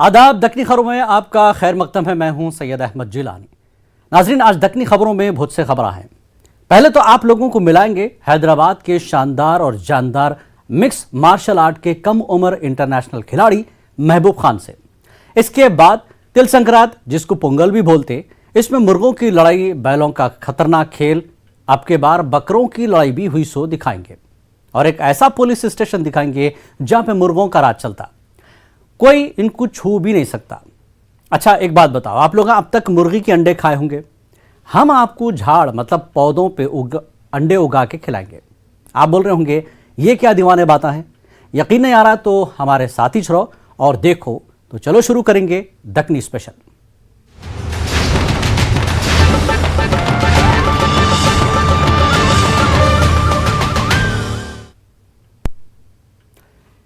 आदाब। दक्कनी खबरों में आपका खैर मकदम है। मैं हूं सैयद अहमद जिलानी। नाजरीन, आज दक्कनी खबरों में बहुत से खबरें हैं। पहले तो आप लोगों को मिलाएंगे हैदराबाद के शानदार और जानदार मिक्स मार्शल आर्ट के कम उम्र इंटरनेशनल खिलाड़ी महबूब खान से। इसके बाद तिल संक्रांत, जिसको पोंगल भी बोलते, इसमें मुर्गों की लड़ाई, बैलों का खतरनाक खेल, अब के बार बकरों की लड़ाई भी हुई सो दिखाएंगे और एक ऐसा पुलिस स्टेशन दिखाएंगे जहां पे मुर्गों का राज चलता, कोई इनको छू भी नहीं सकता। अच्छा, एक बात बताओ, आप लोग अब तक मुर्गी के अंडे खाए होंगे। हम आपको झाड़ मतलब पौधों पे अंडे उगा के खिलाएंगे। आप बोल रहे होंगे ये क्या दीवाने बातें हैं, यकीन नहीं आ रहा तो हमारे साथ ही रहो और देखो। तो चलो शुरू करेंगे दक्कनी स्पेशल।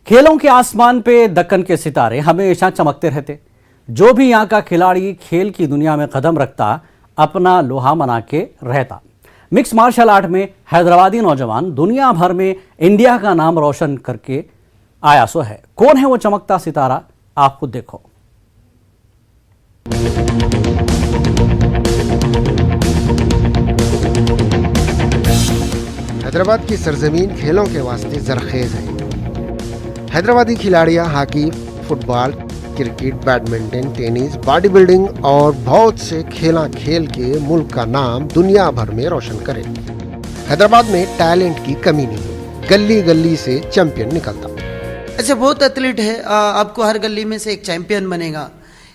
खेलों के आसमान पे दक्कन के सितारे हमेशा चमकते रहते। जो भी यहाँ का खिलाड़ी खेल की दुनिया में कदम रखता, अपना लोहा मना के रहता। मिक्स मार्शल आर्ट में हैदराबादी नौजवान दुनिया भर में इंडिया का नाम रोशन करके आया सो है। कौन है वो चमकता सितारा, आप खुद देखो। हैदराबाद की सरजमीन खेलों के वास्ते जरखेज है। हैदराबादी खिलाड़ियां hockey, football, cricket, badminton, tennis, body building और बहुत से खेला खेल के मुल्क का नाम दुनिया भर में रोशन करें। हैदराबाद में टैलेंट की कमी नहीं, गली गली से चैंपियन निकलता। ऐसे बहुत एथलीट है, आपको हर गली में से एक चैंपियन बनेगा।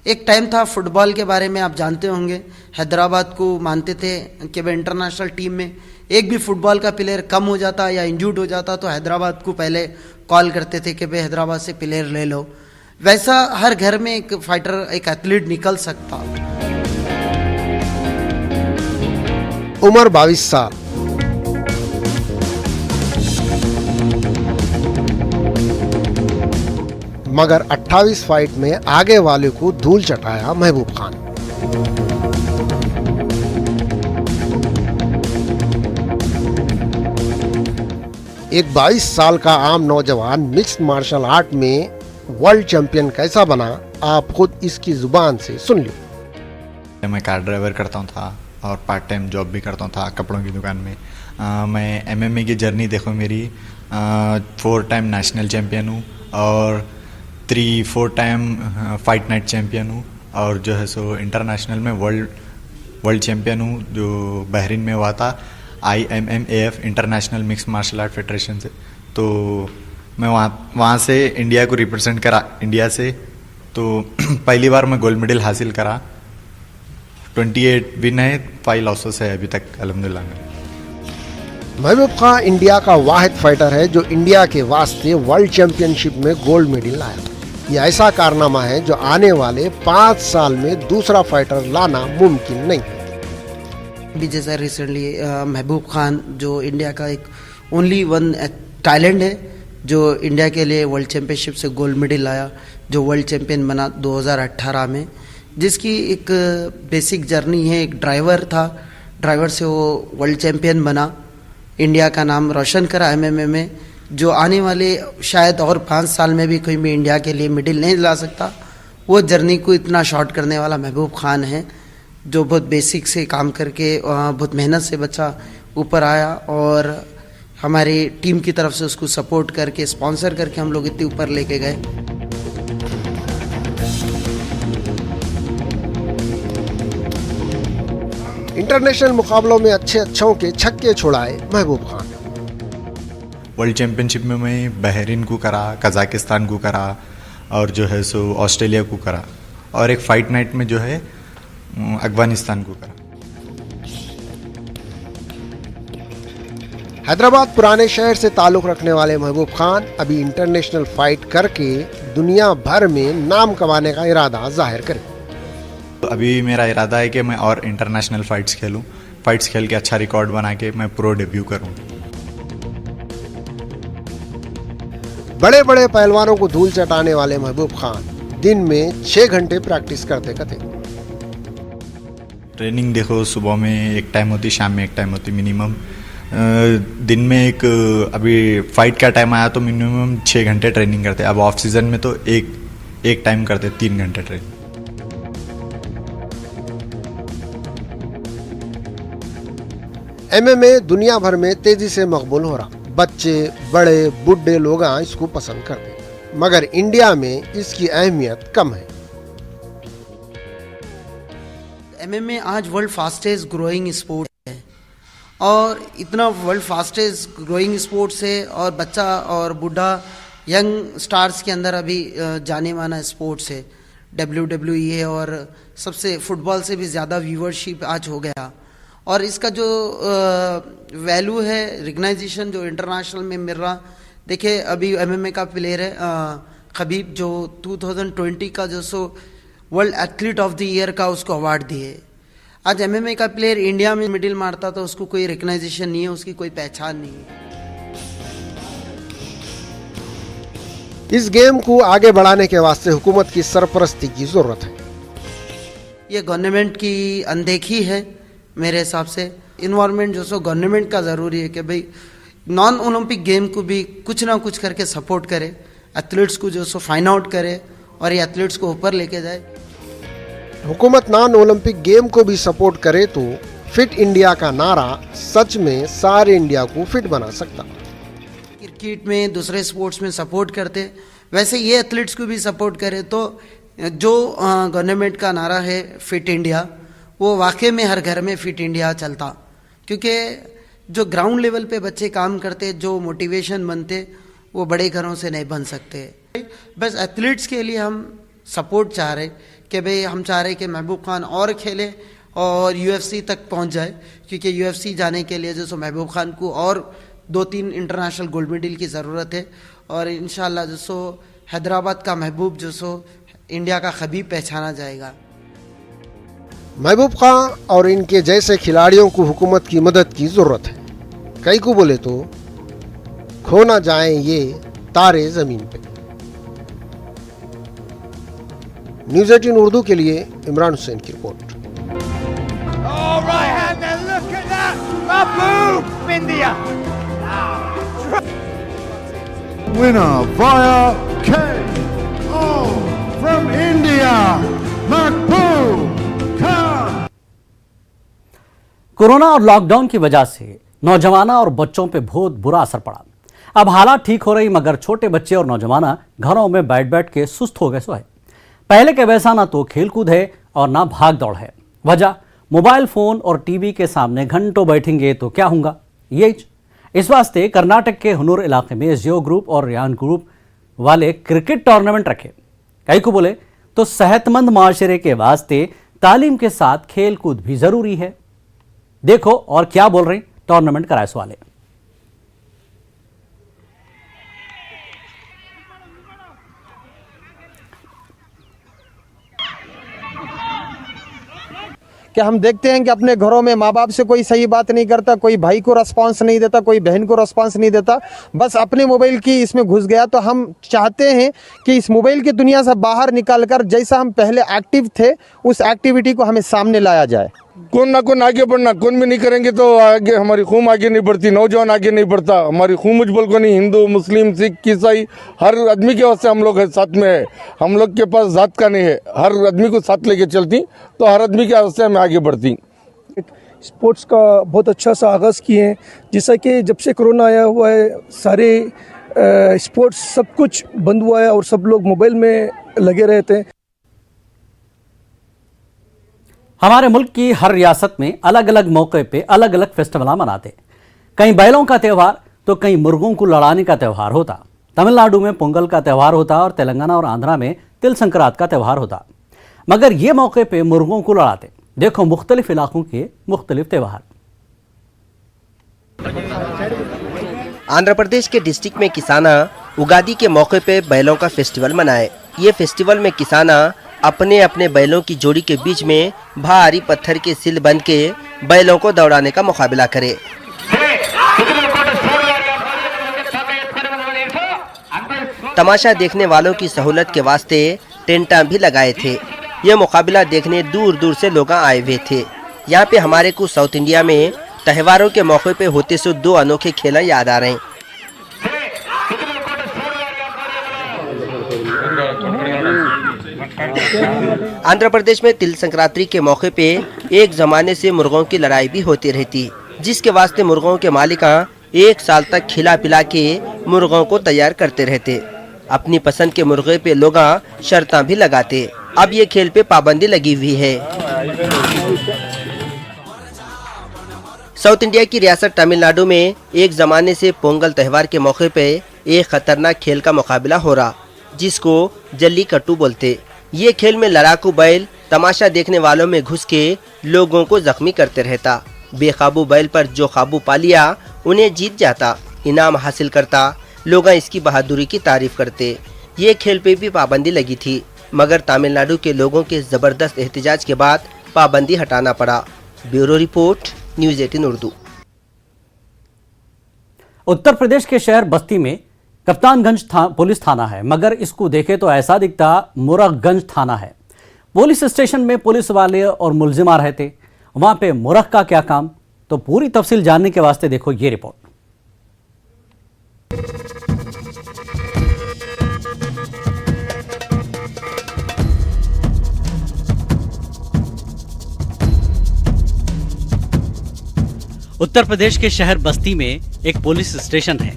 एक टाइम था फुटबॉल के बारे में आप जानते होंगे, हैदराबाद को मानते थे कि वह इंटरनेशनल टीम में एक भी फुटबॉल का प्लेयर कम हो जाता या इंजर्ड हो जाता तो हैदराबाद को पहले कॉल करते थे कि भाई हैदराबाद से प्लेयर ले लो। वैसा हर घर में एक फाइटर, एक एथलीट निकल सकता। उम्र 22 साल, मगर 28 फाइट में आगे वाले को धूल चटाया महबूब खान। एक 22 साल का आम नौजवान मिक्स्ड मार्शल आर्ट में वर्ल्ड चैंपियन कैसा बना, आप खुद इसकी जुबान से सुन लो। मैं कार ड्राइवर करता था और पार्ट टाइम जॉब भी करता था कपड़ों की दुकान में। मैं एमएमए की जर्नी देखो मेरी, 4 टाइम नेशनल चैंपियन हूँ और 3-4 टाइम फाइट नाइट चैंपियन हूँ और जो है सो इंटरनेशनल में वर्ल्ड चैंपियन हूँ, जो बहरीन में हुआ था IMMAF international mix martial art federation से। तो मैं वहाँ से इंडिया को रिप्रेजेंट करा, इंडिया से। तो पहली बार मैं गोल्ड मेडल हासिल करा। 28 विन है, 5 लॉसेस है अभी तक अल्हम्दुलिल्लाह में। महबूब खान इंडिया का वाहिद फाइटर है जो इंडिया के वास्ते वर्ल्ड चैंपियनशिप में गोल्ड मेडल लाया। ये ऐसा कारनामा है जो आने वाले 5 साल में दूसरा फाइटर लाना मुमकिन नहीं है। भी जैसा रिसेंटली महबूब खान जो इंडिया का एक ओनली वन टैलेंट है जो इंडिया के लिए वर्ल्ड चैंपियनशिप से गोल्ड मेडल लाया, जो वर्ल्ड चैंपियन बना 2018 में, जिसकी एक बेसिक जर्नी है। एक ड्राइवर था, ड्राइवर से वो वर्ल्ड चैंपियन बना, इंडिया का नाम रोशन करा एमएमए में, जो आने वाले शायद और 5 साल में भी कोई भी इंडिया के लिए मेडल नहीं ला सकता। वो जर्नी को इतना शॉर्ट करने वाला महबूब खान है, जो बहुत बेसिक से काम करके बहुत मेहनत से बच्चा ऊपर आया और हमारी टीम की तरफ से उसको सपोर्ट करके, स्पॉन्सर करके हम लोग इतने ऊपर लेके गए। इंटरनेशनल मुकाबलों में अच्छों के छक्के छुड़ाए महबूब खान। वर्ल्ड चैंपियनशिप में मैं बहरीन को करा, कजाकिस्तान को करा और जो है सो ऑस्ट्रेलिया को करा और एक फाइट नाइट में जो है अफगानिस्तान को करा। हैदराबाद पुराने शहर से ताल्लुक रखने वाले महबूब खान अभी इंटरनेशनल फाइट करके दुनिया भर में नाम कमाने का इरादा जाहिर करें। तो अभी मेरा इरादा है कि मैं और इंटरनेशनल फाइट्स खेलूं, फाइट्स खेल के अच्छा रिकॉर्ड बना के मैं प्रो डेब्यू करूं। बड़े बड़े पहलवानों को धूल चटाने वाले महबूब खान दिन में 6 घंटे प्रैक्टिस करते थे। ट्रेनिंग देखो, सुबह में एक टाइम होती, शाम में एक टाइम होती। मिनिमम दिन में एक, अभी फाइट का टाइम आया तो मिनिमम 6 घंटे ट्रेनिंग करते हैं। अब ऑफ सीजन में तो एक टाइम करते 3 घंटे ट्रेनिंग। एमएमए दुनिया भर में तेजी से मकबूल हो रहा, बच्चे बड़े बूढ़े लोग इसको पसंद करते हैं, मगर इंडिया में इसकी अहमियत कम है। एमएमए आज वर्ल्ड फास्टेस्ट ग्रोइंग स्पोर्ट है और इतना वर्ल्ड फास्टेस्ट ग्रोइंग स्पोर्ट्स है और बच्चा और बूढ़ा यंग स्टार्स के अंदर अभी जाने माना स्पोर्ट्स है। WWE है और सबसे फुटबॉल से भी ज़्यादा व्यूवरशिप आज हो गया और इसका जो वैल्यू है रिकग्नाइजेशन जो इंटरनेशनल में मिल रहा। देखिए अभी एमएमए का प्लेयर है खबीब जो 2020 का जो so world athlete of the year का उसको अवार्ड दिए। आज एमएमए का प्लेयर इंडिया में मिडिल मारता तो उसको कोई रिकग्नाइजेशन नहीं है, उसकी कोई पहचान नहीं है। इस गेम को आगे बढ़ाने के वास्ते हुकूमत की सरपरस्ती की जरूरत है। ये गवर्नमेंट की अनदेखी है मेरे हिसाब से। इन्वायरमेंट जो सो गवर्नमेंट का ज़रूरी है कि भाई नॉन ओलंपिक गेम को भी कुछ ना कुछ करके सपोर्ट करे, एथलीट्स को जो सो फाइंड आउट करे और ये एथलीट्स को ऊपर लेके जाए। हुकूमत नॉन ओलंपिक गेम को भी सपोर्ट करे तो फिट इंडिया का नारा सच में सारे इंडिया को फिट बना सकता। क्रिकेट में दूसरे स्पोर्ट्स में सपोर्ट करते वैसे ये एथलीट्स को भी सपोर्ट करे तो जो गवर्नमेंट का नारा है फिट इंडिया वो वाकई में हर घर में फिट इंडिया चलता। क्योंकि जो ग्राउंड लेवल पे बच्चे काम करते जो मोटिवेशन बनते वो बड़े घरों से नहीं बन सकते। बस एथलीट्स के लिए हम सपोर्ट चाह रहे कि भाई हम चाह रहे कि महबूब खान और खेले और UFC तक पहुंच जाए, क्योंकि UFC जाने के लिए जो सो महबूब खान को और 2-3 इंटरनेशनल गोल्ड मेडल की ज़रूरत है और इंशाल्लाह जो सो हैदराबाद का महबूब जो सो इंडिया का खबीब पहचाना जाएगा। महबूब खान और इनके जैसे खिलाड़ियों को हुकूमत की मदद की जरूरत है। कई को बोले तो खो ना जाए ये तारे जमीन पे। न्यूज़ 18 उर्दू के लिए इमरान हुसैन की report. Winner via KO from India, Mahbub Khan. Corona और लॉकडाउन की वजह से नौजवाना और बच्चों पे बहुत बुरा असर पड़ा। अब हालात ठीक हो रही मगर छोटे बच्चे और नौजवाना घरों में बैठ बैठ के सुस्त हो गए सो है। पहले के वैसा ना तो खेलकूद है और ना भाग दौड़ है। वजह मोबाइल फोन और टीवी के सामने घंटों बैठेंगे तो क्या होगा ये। इस वास्ते कर्नाटक के हुनूर इलाके में जियो ग्रुप और रियान ग्रुप वाले क्रिकेट टूर्नामेंट रखे। कई को बोले तो सेहतमंद माशरे के वास्ते तालीम के साथ खेल कूद भी जरूरी है। देखो और क्या बोल रहे टूर्नामेंट कराए वाले। कि हम देखते हैं कि अपने घरों में माँ बाप से कोई सही बात नहीं करता, कोई भाई को रिस्पांस नहीं देता, कोई बहन को रिस्पांस नहीं देता, बस अपने मोबाइल की इसमें घुस गया। तो हम चाहते हैं कि इस मोबाइल की दुनिया से बाहर निकालकर जैसा हम पहले एक्टिव थे उस एक्टिविटी को हमें सामने लाया जाए। कौन ना कौन आगे बढ़ना, कौन भी नहीं करेंगे तो आगे हमारी खून आगे नहीं बढ़ती, नौजवान आगे नहीं बढ़ता। हमारी खून मुझबल को नहीं, हिंदू मुस्लिम सिख ईसाई हर आदमी के वास्ते हम लोग है, साथ में है। हम लोग के पास जात का नहीं है, हर आदमी को साथ लेके चलती तो हर आदमी के वास्ते हमें आगे बढ़ती। स्पोर्ट्स का बहुत अच्छा सा आगाज़ किए हैं। जैसा कि जब से कोरोना आया हुआ है सारे स्पोर्ट्स सब कुछ बंद हुआ है और सब लोग मोबाइल में लगे रहते हैं। हमारे मुल्क की हर रियासत में अलग अलग मौके पे अलग अलग फेस्टिवल मनाते। कहीं बैलों का त्यौहार तो कहीं मुर्गों को लड़ाने का त्यौहार होता। तमिलनाडु में पोंगल का त्यौहार होता और तेलंगाना और आंध्रा में तिल संक्रांत का त्यौहार होता। मगर ये मौके पे मुर्गों को लड़ाते। देखो मुख्तलिफ इलाकों के मुख्तलिफ त्यौहार। आंध्र प्रदेश के डिस्ट्रिक्ट में किसाना उगादी के मौके पे बैलों का फेस्टिवल मनाए। ये फेस्टिवल में किसाना अपने अपने बैलों की जोड़ी के बीच में भारी पत्थर के सिल बंध के बैलों को दौड़ाने का मुकाबला करे। तमाशा देखने वालों की सहूलत के वास्ते टेंटा भी लगाए थे। यह मुकाबला देखने दूर दूर से लोग आए हुए थे। यहाँ पे हमारे को साउथ इंडिया में त्योहारों के मौके पे होते सो दो अनोखे खेल याद आ रहे हैं। आंध्र प्रदेश में तिल संक्रांति के मौके पे एक जमाने से मुर्गों की लड़ाई भी होती रहती, जिसके वास्ते मुर्गों के मालिका 1 साल तक खिला पिला के मुर्गों को तैयार करते रहते। अपनी पसंद के मुर्गे पे लोग शर्तां भी लगाते। अब ये खेल पे पाबंदी लगी हुई है। साउथ इंडिया की रियासत तमिलनाडु में एक जमाने से पोंगल त्योहार के मौके पे एक खतरनाक खेल का मुकाबला हो रहा, जिसको जल्लीकट्टू बोलते। ये खेल में लड़ाकू बैल तमाशा देखने वालों में घुस के लोगों को जख्मी करते रहता। बेकाबू बैल पर जो काबू पा लिया उन्हें जीत जाता, इनाम हासिल करता। लोग इसकी बहादुरी की तारीफ करते। ये खेल पे भी पाबंदी लगी थी, मगर तमिलनाडु के लोगों के जबरदस्त एहतजाज के बाद पाबंदी हटाना पड़ा। Bureau report, news 18 Urdu. Uttar Pradesh के शहर बस्ती में कप्तानगंज पुलिस थाना है, मगर इसको देखे तो ऐसा दिखता मुरखगंज थाना है। पुलिस स्टेशन में पुलिस वाले और मुलजिमा रहते, वहां पे मुरख का क्या काम? तो पूरी तफसील जानने के वास्ते देखो ये रिपोर्ट। उत्तर प्रदेश के शहर बस्ती में एक पुलिस स्टेशन है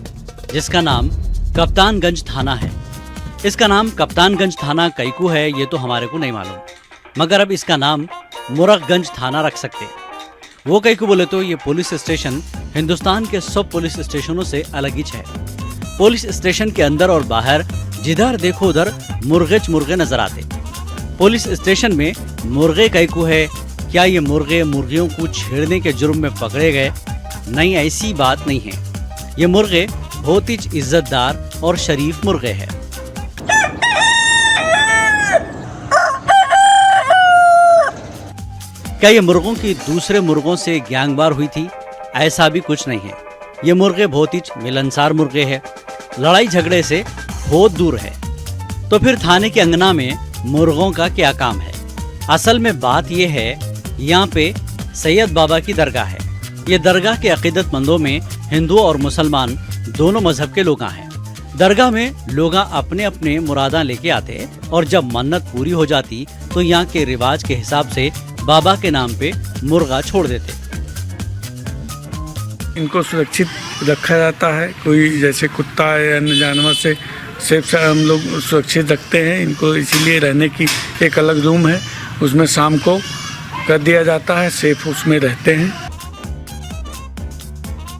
जिसका नाम कप्तानगंज थाना है। इसका नाम कप्तानगंज थाना कैकू है ये तो हमारे को नहीं मालूम, मगर अब इसका नाम मुरखगंज थाना रख सकते। वो कैकू बोले तो ये पुलिस स्टेशन हिंदुस्तान के सब पुलिस स्टेशनों से अलग ही है। पुलिस स्टेशन के अंदर और बाहर जिधर देखो उधर मुर्गे नजर आते। पुलिस स्टेशन में मुर्गे कैकू है? क्या ये मुर्गे मुर्गियों को छेड़ने के जुर्म में पकड़े गए? नहीं, ऐसी बात नहीं है। ये मुर्गे बहुत ही इज्जतदार और शरीफ मुर्गे हैं। क्या ये मुर्गों की दूसरे मुर्गों से गैंगवार हुई थी? ऐसा भी कुछ नहीं है। ये मुर्गे बहुत ही मिलनसार मुर्गे हैं, लड़ाई झगड़े से बहुत दूर है। तो फिर थाने के अंगना में मुर्गों का क्या काम है? असल में बात यह है, यहाँ पे सैयद बाबा की दरगाह है। ये दरगाह के अकीदतमंदों में हिंदू और मुसलमान दोनों मजहब के लोग हैं। दरगाह में लोग अपने अपने मुरादा लेके आते और जब मन्नत पूरी हो जाती तो यहाँ के रिवाज के हिसाब से बाबा के नाम पे मुर्गा छोड़ देते। इनको सुरक्षित रखा जाता है। कोई जैसे कुत्ता या अन्य जानवर से सेफ हम लोग सुरक्षित रखते हैं इनको, इसीलिए रहने की एक अलग रूम है, उसमें शाम को कर दिया जाता है, सेफ उसमें रहते हैं।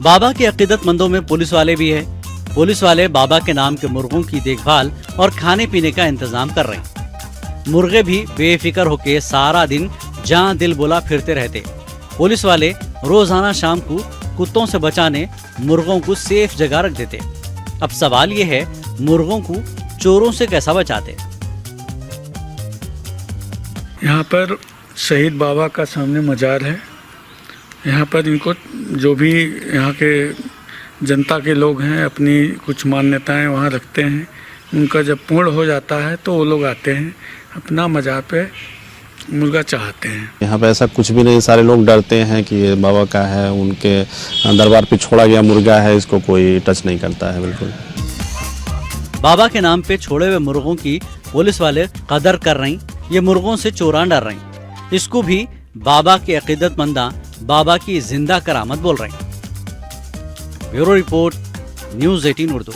बाबा के अकीदतमंदों में पुलिस वाले भी है। पुलिस वाले बाबा के नाम के मुर्गों की देखभाल और खाने पीने का इंतजाम कर रहे हैं। मुर्गे भी बेफिक्र होके सारा दिन जहां दिल बोला फिरते रहते। पुलिस वाले रोजाना शाम को कुत्तों से बचाने मुर्गों को सेफ जगह रख देते। अब सवाल ये है, मुर्गों को चोरों से कैसा बचाते? यहाँ पर शहीद बाबा का सामने मजार है। यहाँ पर इनको जो भी यहाँ के जनता के लोग हैं अपनी कुछ मान्यताएं वहाँ रखते हैं। उनका जब पूर्ण हो जाता है तो वो लोग आते हैं, अपना मजार पे मुर्गा चाहते हैं। यहाँ पे ऐसा कुछ भी नहीं, सारे लोग डरते हैं कि ये बाबा का है, उनके दरबार पे छोड़ा गया मुर्गा है, इसको कोई टच नहीं करता है। बिल्कुल बाबा के नाम पे छोड़े हुए मुर्गों की पुलिस वाले कदर कर रही, ये मुर्गों से चोरान डर रही। इसको भी बाबा के अकीदतमंदा बाबा की जिंदा करामत बोल रहे हैं। Bureau report, news 18 Urdu.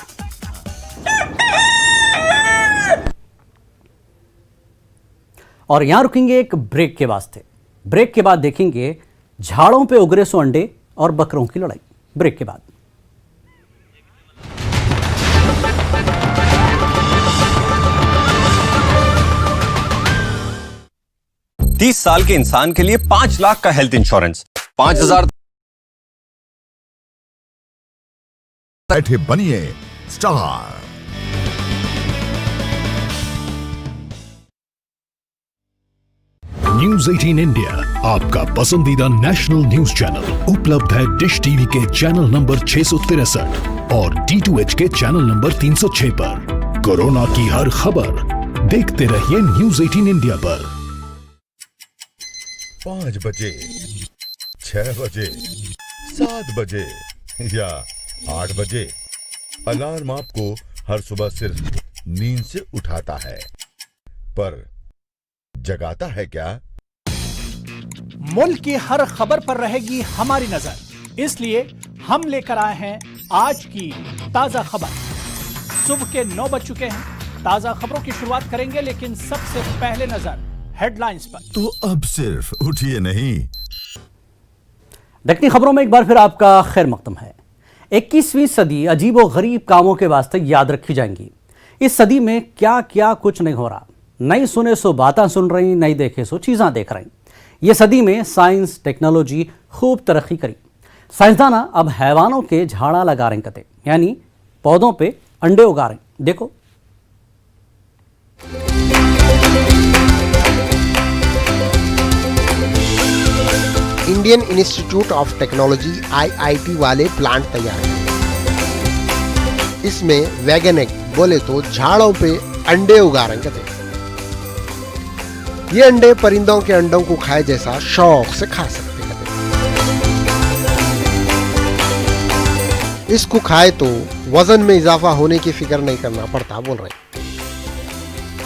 और यहां रुकेंगे एक ब्रेक के वास्ते। ब्रेक के बाद देखेंगे झाड़ों पे उगरे सो अंडे और बकरों की लड़ाई। ब्रेक के बाद 30 साल के इंसान के लिए 5 लाख का हेल्थ इंश्योरेंस, 5000। बैठे बनिए स्टार। न्यूज़ 18 इंडिया आपका पसंदीदा नेशनल न्यूज चैनल उपलब्ध है डिश टीवी के चैनल नंबर 663 और D2H के चैनल नंबर 306 पर। कोरोना की हर खबर देखते रहिए न्यूज़ 18 इंडिया पर। 5 बजे, 6 बजे, 7 बजे या 8 बजे, अलार्म आपको हर सुबह सिर्फ नींद से उठाता है। पर जगाता है क्या? मुल्क की हर खबर पर रहेगी हमारी नजर, इसलिए हम लेकर आए हैं आज की ताजा खबर। सुबह के 9 बज चुके हैं। ताजा खबरों की शुरुआत करेंगे, लेकिन सबसे पहले नजर हेडलाइंस पर। तो अब सिर्फ उठिए नहीं। दक्कनी खबरों में एक बार फिर आपका खैर मकदम है। 21वीं सदी अजीब और गरीब कामों के वास्ते याद रखी जाएंगी। इस सदी में क्या क्या कुछ नहीं हो रहा। नई सुने सो बातें सुन रही, नई देखे सो चीज़ां देख रही। ये सदी में साइंस टेक्नोलॉजी खूब तरक्की करी। साइंसदाना अब हैवानों के झाड़ा लगा रहे कते, यानी पौधों पे अंडे उगा रहे। देखो, Indian institute of technology IIT वाले प्लांट तैयार हैं। इसमें वैगन एग बोले तो झाड़ों पे अंडे उगा रहे थे। ये अंडे परिंदों के अंडों को खाए जैसा शौक से खा सकते हैं। इसको खाए तो वजन में इजाफा होने की फिक्र नहीं करना पड़ता, बोल रहे।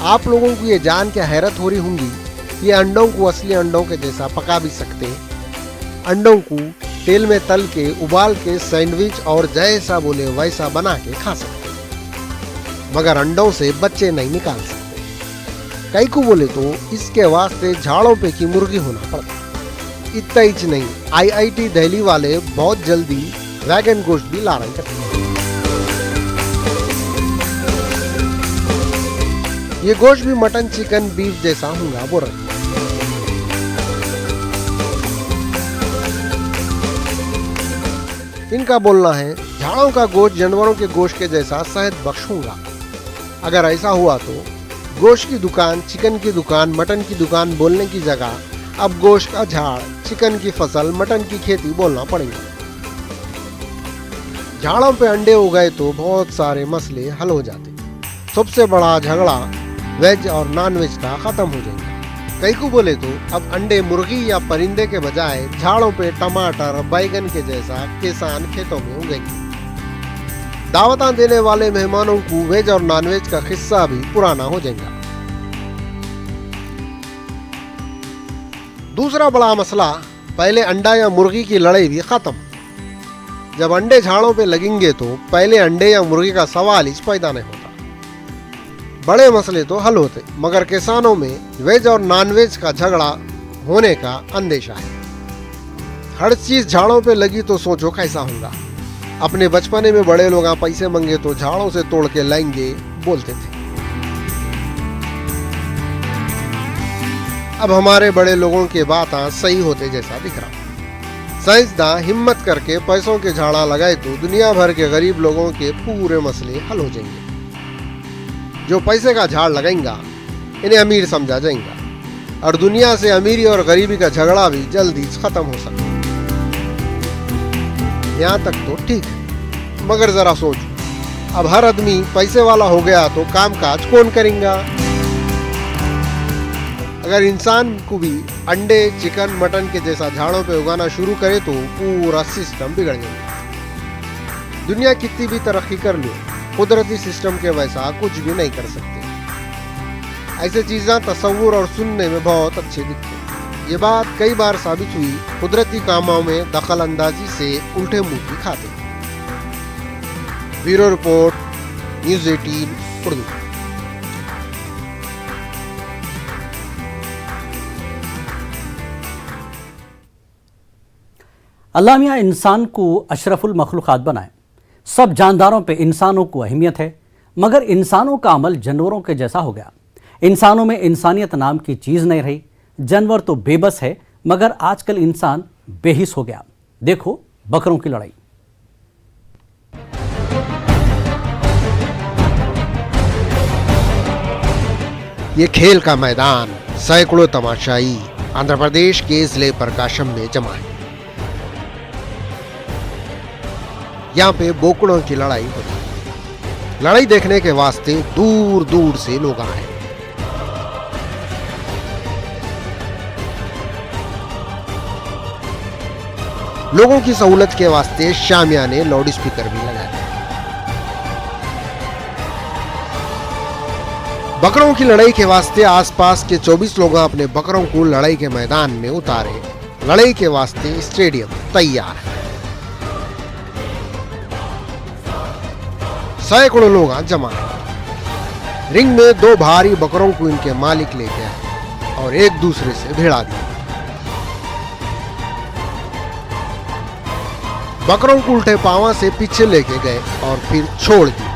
आप लोगों को ये जान के हैरत हो रही होंगी, ये अंडों को असली अंडों के जैसा पका भी सकते। अंडों को तेल में तल के उबाल के सैंडविच और जैसा बोले वैसा बना के खा सकते, मगर अंडों से बच्चे नहीं निकाल सकते। कई को बोले तो इसके वास्ते झाड़ों पे की मुर्गी होना पड़ता। इतना ही नहीं, IIT दिल्ली वाले बहुत जल्दी वैगन गोश्त भी ला रहे हैं। ये गोश्त भी मटन चिकन बीफ जैसा होगा, बोल रहे। इनका बोलना है झाड़ों का गोश्त जानवरों के गोश्त के जैसा सेहत बख्श होगा। अगर ऐसा हुआ तो गोश्त की दुकान, चिकन की दुकान, मटन की दुकान बोलने की जगह अब गोश्त का झाड़, चिकन की फसल, मटन की खेती बोलना पड़ेगा। झाड़ों पे अंडे उगाए तो बहुत सारे मसले हल हो जाते। सबसे बड़ा झगड़ा वेज और नॉन वेज का खत्म हो जाएगा। कई को बोले तो अब अंडे मुर्गी या परिंदे के बजाय झाड़ों पे टमाटर, बैगन के जैसा किसान खेतों में उगेंगे। दावतां देने वाले मेहमानों को वेज और नॉनवेज का किस्सा भी पुराना हो जाएगा। दूसरा बड़ा मसला, पहले अंडा या मुर्गी की लड़ाई भी खत्म। जब अंडे झाड़ों पे लगेंगे तो पहले अंडे या मुर्गी का सवाल ही पैदा नहीं होता। बड़े मसले तो हल होते, मगर किसानों में वेज और नॉनवेज का झगड़ा होने का अंदेशा है। हर चीज झाड़ों पे लगी तो सोचो कैसा होगा। अपने बचपने में बड़े लोग पैसे मांगे तो झाड़ों से तोड़ के लाएंगे बोलते थे। अब हमारे बड़े लोगों के बात सही होते जैसा दिख रहा। साइंसदान हिम्मत करके पैसों के झाड़ा लगाए तो दुनिया भर के गरीब लोगों के पूरे मसले हल हो जाएंगे। जो पैसे का झाड़ लगाएंगा इन्हें अमीर समझा जाएगा और दुनिया से अमीरी और गरीबी का झगड़ा भी जल्दी खत्म हो सकता। यहाँ तक तो ठीक है, मगर जरा सोचो, अब हर आदमी पैसे वाला हो गया तो काम काज कौन करेगा? अगर इंसान को भी अंडे, चिकन, मटन के जैसा झाड़ों पे उगाना शुरू करे तो पूरा सिस्टम बिगड़ जाएगा। दुनिया कितनी भी तरक्की कर लो, कुदरती सिस्टम के वैसा कुछ भी नहीं कर सकते। ऐसे चीज़ें तस्वुर और सुनने में बहुत अच्छे दिखते हैं। ये बात कई बार साबित हुई। कुदरती कामों में दखल अंदाजी से उल्टे मुंह की खाते। Bureau report, news 18 Urdu. Allah मियां इंसान को अशरफुल मखलूक़ात बनाए। सब जानदारों पे इंसानों को अहमियत है, मगर इंसानों का अमल जानवरों के जैसा हो गया। इंसानों में इंसानियत नाम की चीज़ नहीं रही। जानवर तो बेबस है, मगर आजकल इंसान बेहिस हो गया। देखो बकरों की लड़ाई। ये खेल का मैदान सैकड़ों तमाशाई आंध्र प्रदेश के जिले प्रकाशम में जमा है। यहाँ पे बोकड़ों की लड़ाई होती है। लड़ाई देखने के वास्ते दूर दूर से लोग आए। लोगों की सहूलत के वास्ते शामिया ने लाउड स्पीकर भी लगाए। बकरों की लड़ाई के वास्ते आसपास के 24 लोग अपने बकरों को लड़ाई के मैदान में उतारे। लड़ाई के वास्ते स्टेडियम तैयार है। सैकड़ों लोग जमा हैं। रिंग में 2 भारी बकरों को इनके मालिक ले गए और एक दूसरे से भिड़ा दिए। बकरों को उल्टे पांव से पीछे लेके गए और फिर छोड़ दिए।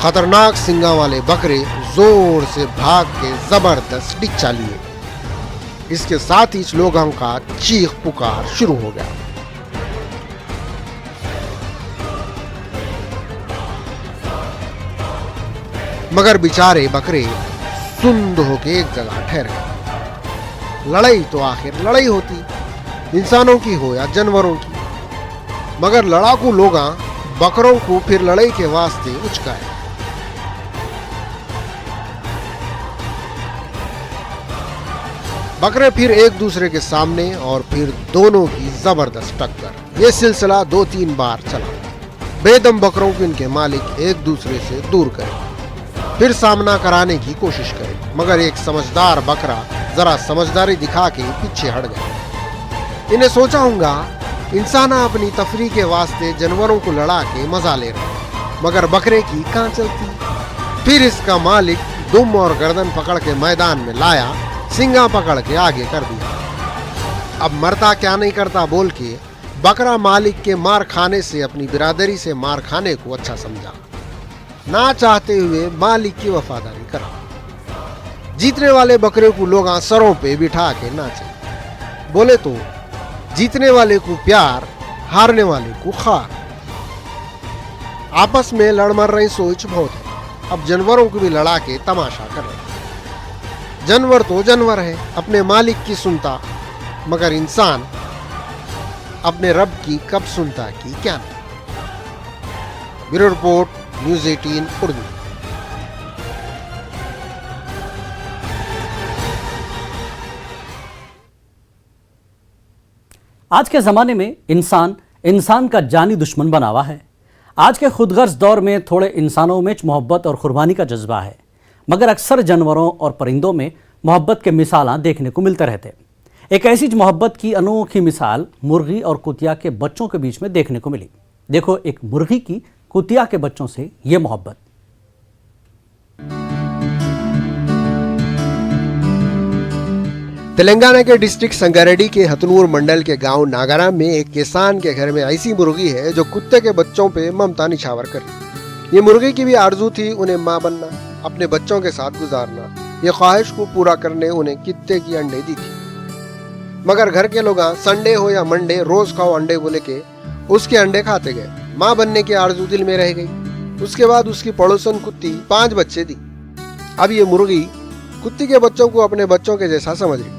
खतरनाक सींगा वाले बकरे जोर से भाग के जबरदस्त डिच्चा लिए। इसके साथ ही लोगों का चीख पुकार शुरू हो गया। मगर बेचारे बकरे सुंद होके एक जगह ठहर गए। लड़ाई तो आखिर लड़ाई होती, इंसानों की हो या जानवरों की, मगर लड़ाकू लोग बकरों को फिर लड़ाई के वास्ते उचकाए। बकरे फिर एक दूसरे के सामने और फिर दोनों की जबरदस्त टक्कर। ये सिलसिला 2-3 बार चला। बेदम बकरों को इनके मालिक एक दूसरे से दूर करे, फिर सामना कराने की कोशिश करे, मगर एक समझदार बकरा जरा समझदारी दिखा के पीछे हट गया। इन्हें सोचा होगा इंसान अपनी तफरी के वास्ते जानवरों को लड़ा के मजा ले रहे, मगर बकरे की कहां चलती। फिर इसका मालिक दुम और गर्दन पकड़ के मैदान में लाया, सिंगा पकड़ के आगे कर दिया। अब मरता क्या नहीं करता बोल के बकरा मालिक के मार खाने से अपनी बिरादरी से मार खाने को अच्छा समझा। ना चाहते हुए मालिक की वफादारी करा। जीतने वाले बकरे को लोग सरों पे बिठा के नाचे। बोले तो जीतने वाले को प्यार, हारने वाले को खार। आपस में लड़ मर रही सोच बहुत है। अब जानवरों को भी लड़ा के तमाशा कर रहे। जानवर तो जानवर है, अपने मालिक की सुनता, मगर इंसान अपने रब की कब सुनता की क्या नहीं। Bureau report, news 18 Urdu. आज के ज़माने में इंसान का जानी दुश्मन बना हुआ है। आज के खुदगर्ज दौर में थोड़े इंसानों में मोहब्बत और कुर्बानी का जज्बा है, मगर अक्सर जानवरों और परिंदों में मोहब्बत के मिसालां देखने को मिलते रहते। एक ऐसी मोहब्बत की अनोखी मिसाल मुर्गी और कुतिया के बच्चों के बीच में देखने को मिली। देखो एक मुर्गी की कुतिया के बच्चों से ये मोहब्बत। तेलंगाना के डिस्ट्रिक्ट संगारेड्डी के हथनूर मंडल के गांव नागाराम में एक किसान के घर में ऐसी मुर्गी है जो कुत्ते के बच्चों पे ममता निछावर कर रही। ये मुर्गी की भी आरजू थी उन्हें मां बनना, अपने बच्चों के साथ गुजारना। ये ख्वाहिश को पूरा करने उन्हें कुत्ते की अंडे दी थी, मगर घर के लोग संडे हो या मंडे रोज खाओ अंडे बोले के उसके अंडे खाते गए। मां बनने की आरजू दिल में रह गई। उसके बाद उसकी पड़ोसन कुत्ती 5 बच्चे दी। अब ये मुर्गी कुत्ती के बच्चों को अपने बच्चों के जैसा समझ रही।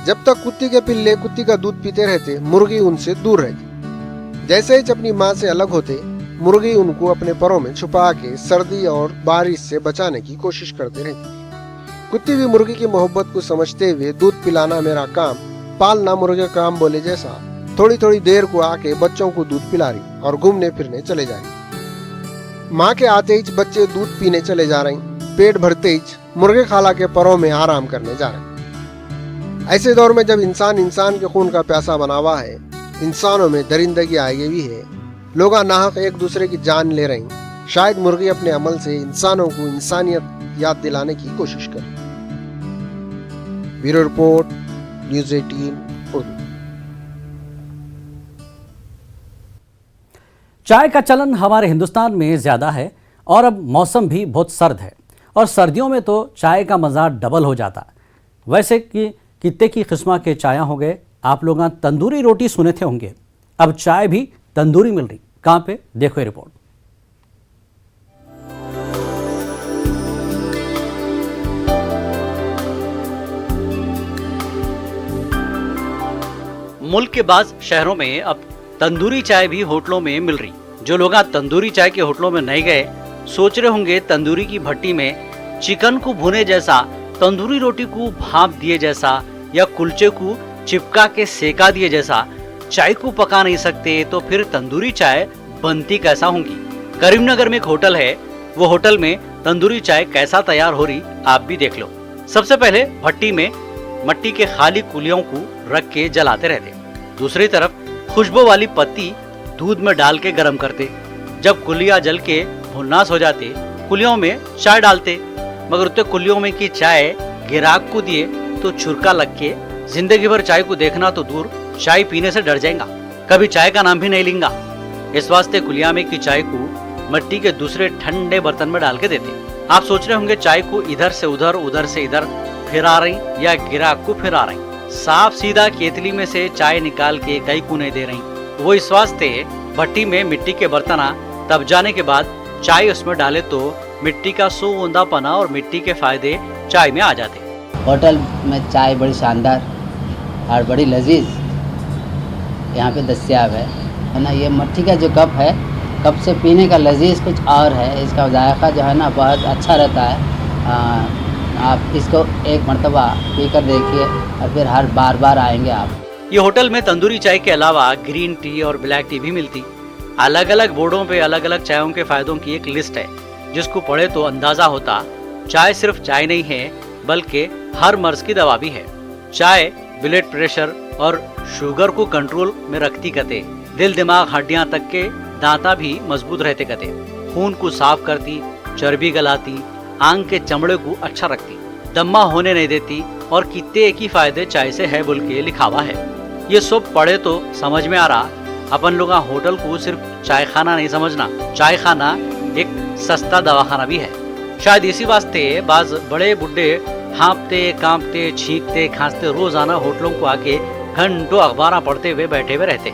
जब तक कुत्ती के पिल्ले कुत्ती का दूध पीते रहते, मुर्गी उनसे दूर रहती। जैसे ही अपनी माँ से अलग होते, मुर्गी उनको अपने परों में छुपा के सर्दी और बारिश से बचाने की कोशिश करते रहती। कुत्ती भी मुर्गी की मोहब्बत को समझते हुए दूध पिलाना मेरा काम, पालना मुर्गे का काम बोले जैसा थोड़ी थोड़ी देर को आके बच्चों को दूध पिला रही और घूमने फिरने चले जा रही। माँ के आते ही बच्चे दूध पीने चले जा रहे, पेट भरते ही मुर्गे खाला के परों में आराम करने जा रहे। ऐसे दौर में जब इंसान के खून का प्यासा बना हुआ है, इंसानों में दरिंदगी आई हुई है, लोग नाहक एक दूसरे की जान ले रहे। शायद मुर्गी अपने अमल से इंसानों को इंसानियत याद दिलाने की कोशिश करे। Bureau report, news 18 Urdu. चाय का चलन हमारे हिंदुस्तान में ज़्यादा है और अब मौसम भी बहुत सर्द है और सर्दियों में तो चाय का मज़ा डबल हो जाता। वैसे कि कितने की किस्म के चाय हो गए। आप लोग तंदूरी रोटी सुने थे होंगे, अब चाय भी तंदूरी मिल रही। कहाँ पे, देखो ये रिपोर्ट। मुल्क के बाद शहरों में अब तंदूरी चाय भी होटलों में मिल रही। जो लोग तंदूरी चाय के होटलों में नहीं गए, सोच रहे होंगे तंदूरी की भट्टी में चिकन को भुने जैसा, तंदूरी रोटी को भाप दिए जैसा या कुलचे को चिपका के सेका दिए जैसा चाय को पका नहीं सकते, तो फिर तंदूरी चाय बनती कैसा होंगी। करीमनगर में एक होटल है, वो होटल में तंदूरी चाय कैसा तैयार हो रही आप भी देख लो। सबसे पहले भट्टी में मट्टी के खाली कुलियों को रख के जलाते रहते। दूसरी तरफ खुशबू वाली पत्ती दूध में डाल के गर्म करते। जब कुलिया जल के भुन्नास हो जाते, कुलियों में चाय डालते। मगर उतने कुलियों में की चाय गिराक को दिए तो छुरका लग के जिंदगी भर चाय को देखना तो दूर, चाय पीने से डर जाएगा, कभी चाय का नाम भी नहीं लेंगा। इस वास्ते कुलिया में की चाय को मिट्टी के दूसरे ठंडे बर्तन में डाल के देते। आप सोच रहे होंगे चाय को इधर से उधर, उधर से इधर फिरा रही या गिराक को फिरा रही। साफ सीधा केतली में से चाय निकाल के कई को नहीं दे रही। वो इस वास्ते भट्टी में मिट्टी के बर्तन तब जाने के बाद चाय उसमें डाले तो मिट्टी का सुगंधापना और मिट्टी के फायदे चाय में आ जाते। होटल में चाय बड़ी शानदार और बड़ी लजीज यहाँ पे दस्तियाब है ना। ये मट्टी का जो कप है, कप से पीने का लजीज कुछ और है। इसका जायका जो है ना बहुत अच्छा रहता है। आप इसको एक मर्तबा पी कर देखिए और फिर हर बार आएंगे आप। ये होटल में तंदूरी चाय के अलावा ग्रीन टी और ब्लैक टी भी मिलती। अलग अलग बोर्डों पे अलग अलग चायों के फायदों की एक लिस्ट है, जिसको पढ़े तो अंदाजा होता चाय सिर्फ चाय नहीं है बल्कि हर मर्ज की दवा भी है। चाय ब्लड प्रेशर और शुगर को कंट्रोल में रखती कते, दिल दिमाग हड्डियां तक के दांता भी मजबूत रहते कते, खून को साफ करती, चर्बी गलाती, आंख के चमड़े को अच्छा रखती, दम्मा होने नहीं देती और कितने एक ही फायदे चाय से है बोल के लिखा हुआ है। ये सब पढ़े तो समझ में आ रहा अपन लोग होटल को सिर्फ चाय खाना नहीं समझना, चाय खाना एक सस्ता दवाखाना भी है। शायद इसी वास्ते बाज बड़े बुड्ढे हाँपते कांपते छींकते खांसते रोजाना होटलों को आके घंटों अखबार पढ़ते हुए बैठे हुए रहते।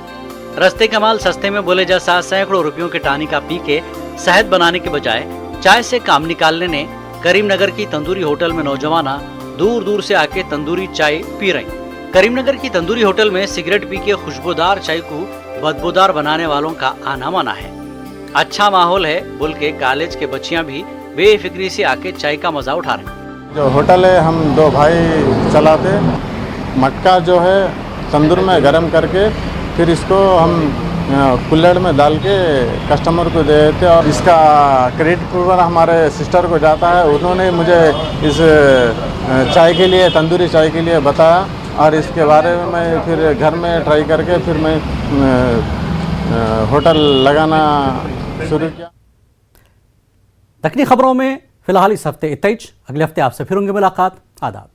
रस्ते का माल सस्ते में बोले जैसा सैकड़ों रुपयों के टानी का पी के सेहत बनाने के बजाय चाय से काम निकालने ने करीमनगर की तंदूरी होटल में नौजवाना दूर दूर से आके तंदूरी चाय पी रही। करीमनगर की तंदूरी होटल में सिगरेट पी के खुशबूदार चाय को बदबूदार बनाने वालों का आना माना है। अच्छा माहौल है बोल के कॉलेज के बच्चियां भी बेफिक्री से आके चाय का मजा उठा रहे। जो होटल है हम दो भाई चलाते, मटका जो है तंदूर में गर्म करके फिर इसको हम कुल्हड़ में डाल के कस्टमर को दे देते और इसका क्रेडिट पूरा हमारे सिस्टर को जाता है। उन्होंने मुझे इस चाय के लिए, तंदूरी चाय के लिए बताया और इसके बारे में मैं फिर घर में ट्राई करके फिर मैं होटल लगाना शुरू किया। दक्कनी खबरों में फिलहाल इस हफ्ते इतना ही। अगले हफ्ते आपसे फिर होंगे मुलाकात। आदाब।